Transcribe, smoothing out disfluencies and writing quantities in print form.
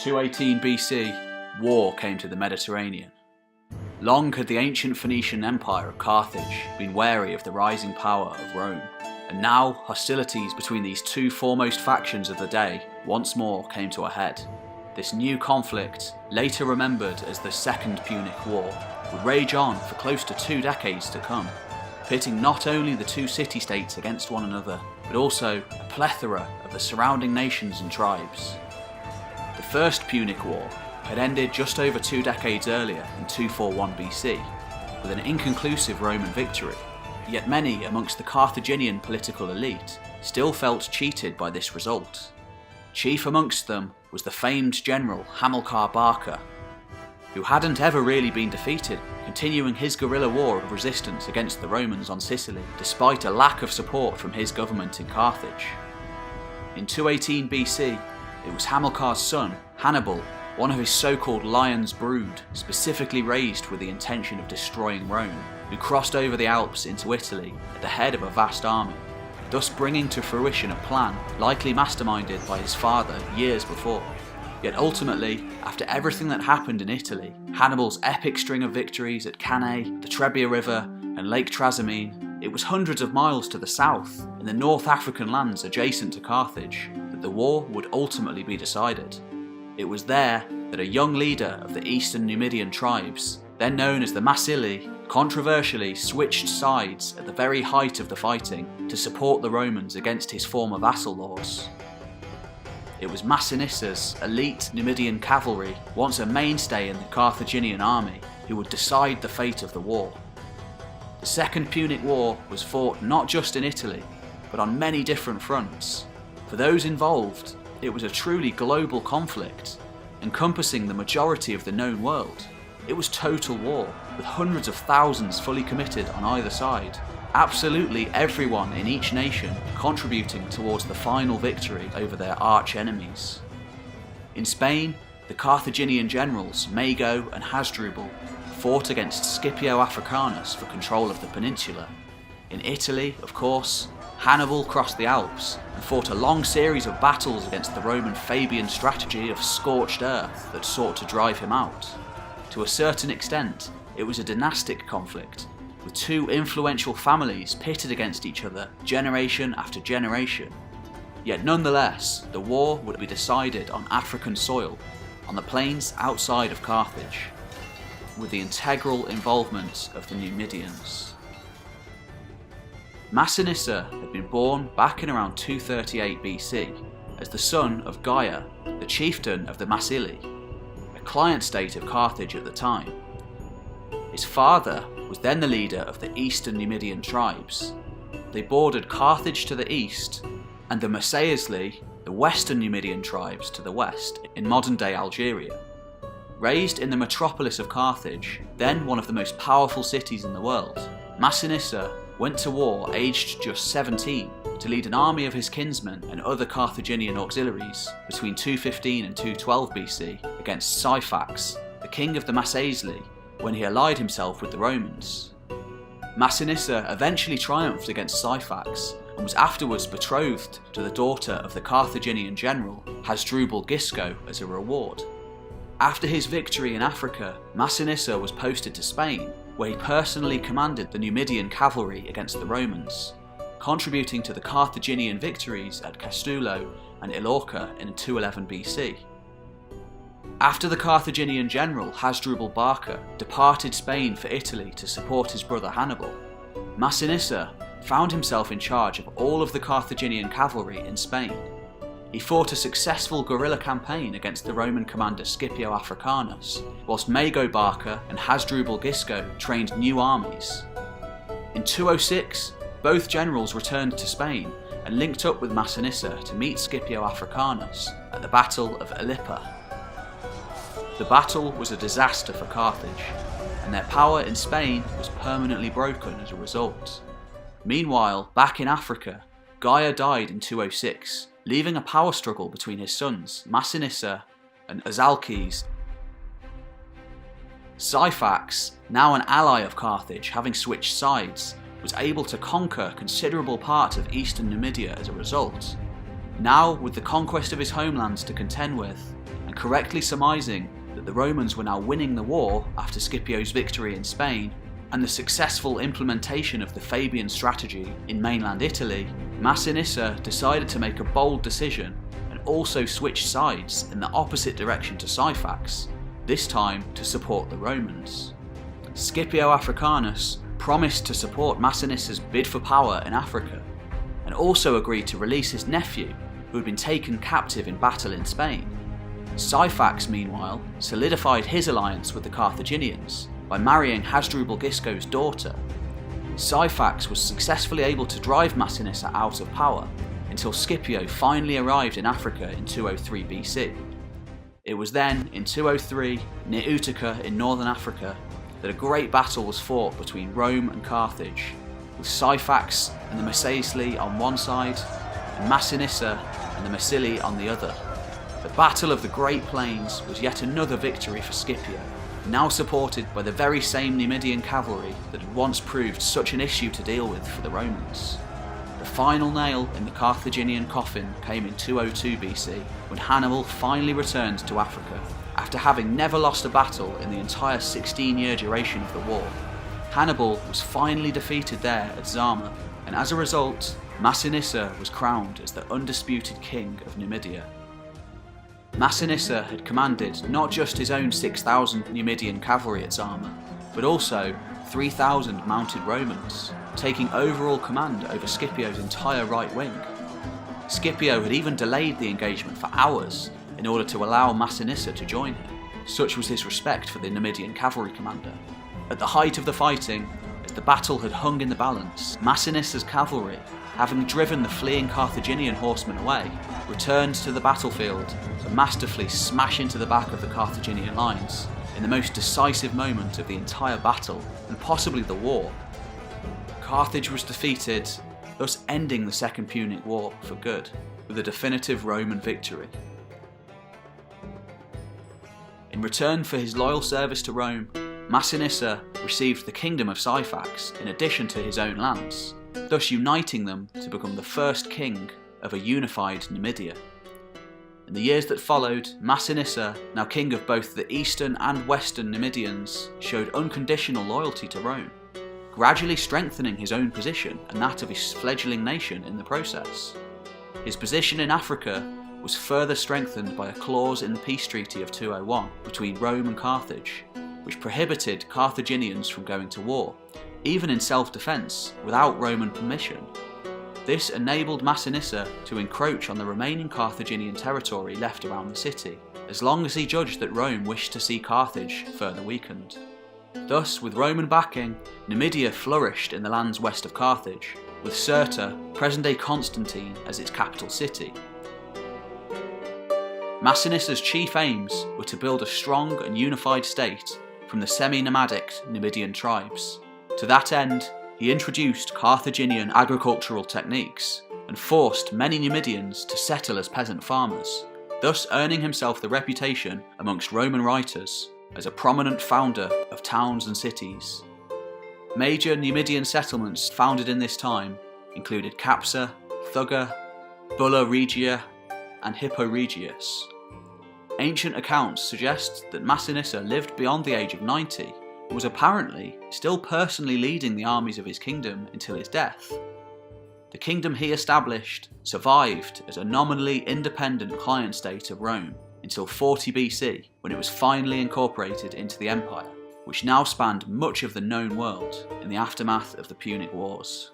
218 BC, war came to the Mediterranean. Long had the ancient Phoenician Empire of Carthage been wary of the rising power of Rome, and now hostilities between these two foremost factions of the day once more came to a head. This new conflict, later remembered as the Second Punic War, would rage on for close to 2 decades to come, pitting not only the two city-states against one another, but also a plethora of the surrounding nations and tribes. The First Punic War had ended just over 2 decades earlier in 241 BC, with an inconclusive Roman victory, yet many amongst the Carthaginian political elite still felt cheated by this result. Chief amongst them was the famed general Hamilcar Barca, who hadn't ever really been defeated, continuing his guerrilla war of resistance against the Romans on Sicily, despite a lack of support from his government in Carthage. In 218 BC, it was Hamilcar's son, Hannibal, one of his so-called lion's brood, specifically raised with the intention of destroying Rome, who crossed over the Alps into Italy at the head of a vast army, thus bringing to fruition a plan likely masterminded by his father years before. Yet ultimately, after everything that happened in Italy, Hannibal's epic string of victories at Cannae, the Trebia River, and Lake Trasimene, it was hundreds of miles to the south, in the North African lands adjacent to Carthage, that the war would ultimately be decided. It was there that a young leader of the eastern Numidian tribes, then known as the Massili, controversially switched sides at the very height of the fighting to support the Romans against his former vassal lords. It was Massinissa's elite Numidian cavalry, once a mainstay in the Carthaginian army, who would decide the fate of the war. The Second Punic War was fought not just in Italy, but on many different fronts. For those involved, it was a truly global conflict, encompassing the majority of the known world. It was total war, with hundreds of thousands fully committed on either side. Absolutely everyone in each nation contributing towards the final victory over their arch-enemies. In Spain, the Carthaginian generals Mago and Hasdrubal fought against Scipio Africanus for control of the peninsula. In Italy, of course, Hannibal crossed the Alps and fought a long series of battles against the Roman Fabian strategy of scorched earth that sought to drive him out. To a certain extent, it was a dynastic conflict, with two influential families pitted against each other generation after generation. Yet nonetheless, the war would be decided on African soil, on the plains outside of Carthage, with the integral involvement of the Numidians. Massinissa had been born back in around 238 BC as the son of Gaia, the chieftain of the Massili, a client state of Carthage at the time. His father was then the leader of the eastern Numidian tribes. They bordered Carthage to the east, and the Massaesli, the western Numidian tribes, to the west, in modern-day Algeria. Raised in the metropolis of Carthage, then one of the most powerful cities in the world, Massinissa went to war aged just 17 to lead an army of his kinsmen and other Carthaginian auxiliaries between 215 and 212 BC against Syphax, the king of the Massaesli, when he allied himself with the Romans. Massinissa eventually triumphed against Syphax and was afterwards betrothed to the daughter of the Carthaginian general Hasdrubal Gisco as a reward. After his victory in Africa, Massinissa was posted to Spain, where he personally commanded the Numidian cavalry against the Romans, contributing to the Carthaginian victories at Castulo and Illorca in 211 BC. After the Carthaginian general Hasdrubal Barca departed Spain for Italy to support his brother Hannibal, Massinissa found himself in charge of all of the Carthaginian cavalry in Spain. He fought a successful guerrilla campaign against the Roman commander Scipio Africanus, whilst Mago Barca and Hasdrubal Gisco trained new armies. In 206, both generals returned to Spain and linked up with Massinissa to meet Scipio Africanus at the Battle of Ilipa. The battle was a disaster for Carthage, and their power in Spain was permanently broken as a result. Meanwhile, back in Africa, Gaia died in 206, leaving a power struggle between his sons, Massinissa and Azalkes. Syphax, now an ally of Carthage, having switched sides, was able to conquer considerable parts of eastern Numidia as a result. Now, with the conquest of his homelands to contend with, and correctly surmising that the Romans were now winning the war after Scipio's victory in Spain and the successful implementation of the Fabian strategy in mainland Italy, Massinissa decided to make a bold decision and also switch sides in the opposite direction to Syphax, this time to support the Romans. Scipio Africanus promised to support Massinissa's bid for power in Africa, and also agreed to release his nephew, who had been taken captive in battle in Spain. Syphax, meanwhile, solidified his alliance with the Carthaginians by marrying Hasdrubal Gisco's daughter. Syphax was successfully able to drive Massinissa out of power until Scipio finally arrived in Africa in 203 BC. It was then, in 203, near Utica in northern Africa, that a great battle was fought between Rome and Carthage, with Syphax and the Marseilles on one side, and Massinissa and the Marsili on the other. The Battle of the Great Plains was yet another victory for Scipio, now supported by the very same Numidian cavalry that had once proved such an issue to deal with for the Romans. The final nail in the Carthaginian coffin came in 202 BC, when Hannibal finally returned to Africa, after having never lost a battle in the entire 16-year duration of the war. Hannibal was finally defeated there at Zama, and as a result, Massinissa was crowned as the undisputed king of Numidia. Massinissa had commanded not just his own 6,000 Numidian cavalry at Zama, but also 3,000 mounted Romans, taking overall command over Scipio's entire right wing. Scipio had even delayed the engagement for hours in order to allow Massinissa to join him. Such was his respect for the Numidian cavalry commander. At the height of the fighting, as the battle had hung in the balance, Massinissa's cavalry, having driven the fleeing Carthaginian horsemen away, returned to the battlefield to masterfully smash into the back of the Carthaginian lines in the most decisive moment of the entire battle, and possibly the war. Carthage was defeated, thus ending the Second Punic War for good, with a definitive Roman victory. In return for his loyal service to Rome, Massinissa received the kingdom of Syphax in addition to his own lands, thus uniting them to become the first king of a unified Numidia. In the years that followed, Massinissa, now king of both the eastern and western Numidians, showed unconditional loyalty to Rome, gradually strengthening his own position and that of his fledgling nation in the process. His position in Africa was further strengthened by a clause in the peace treaty of 201 between Rome and Carthage, which prohibited Carthaginians from going to war, even in self-defence, without Roman permission. This enabled Massinissa to encroach on the remaining Carthaginian territory left around the city, as long as he judged that Rome wished to see Carthage further weakened. Thus, with Roman backing, Numidia flourished in the lands west of Carthage, with Cirta, present-day Constantine, as its capital city. Massinissa's chief aims were to build a strong and unified state from the semi-nomadic Numidian tribes. To that end, he introduced Carthaginian agricultural techniques and forced many Numidians to settle as peasant farmers, thus earning himself the reputation amongst Roman writers as a prominent founder of towns and cities. Major Numidian settlements founded in this time included Capsa, Thugga, Bulla Regia, and Hippo Regius. Ancient accounts suggest that Massinissa lived beyond the age of 90 and was apparently still personally leading the armies of his kingdom until his death. The kingdom he established survived as a nominally independent client state of Rome until 40 BC, when it was finally incorporated into the empire, which now spanned much of the known world in the aftermath of the Punic Wars.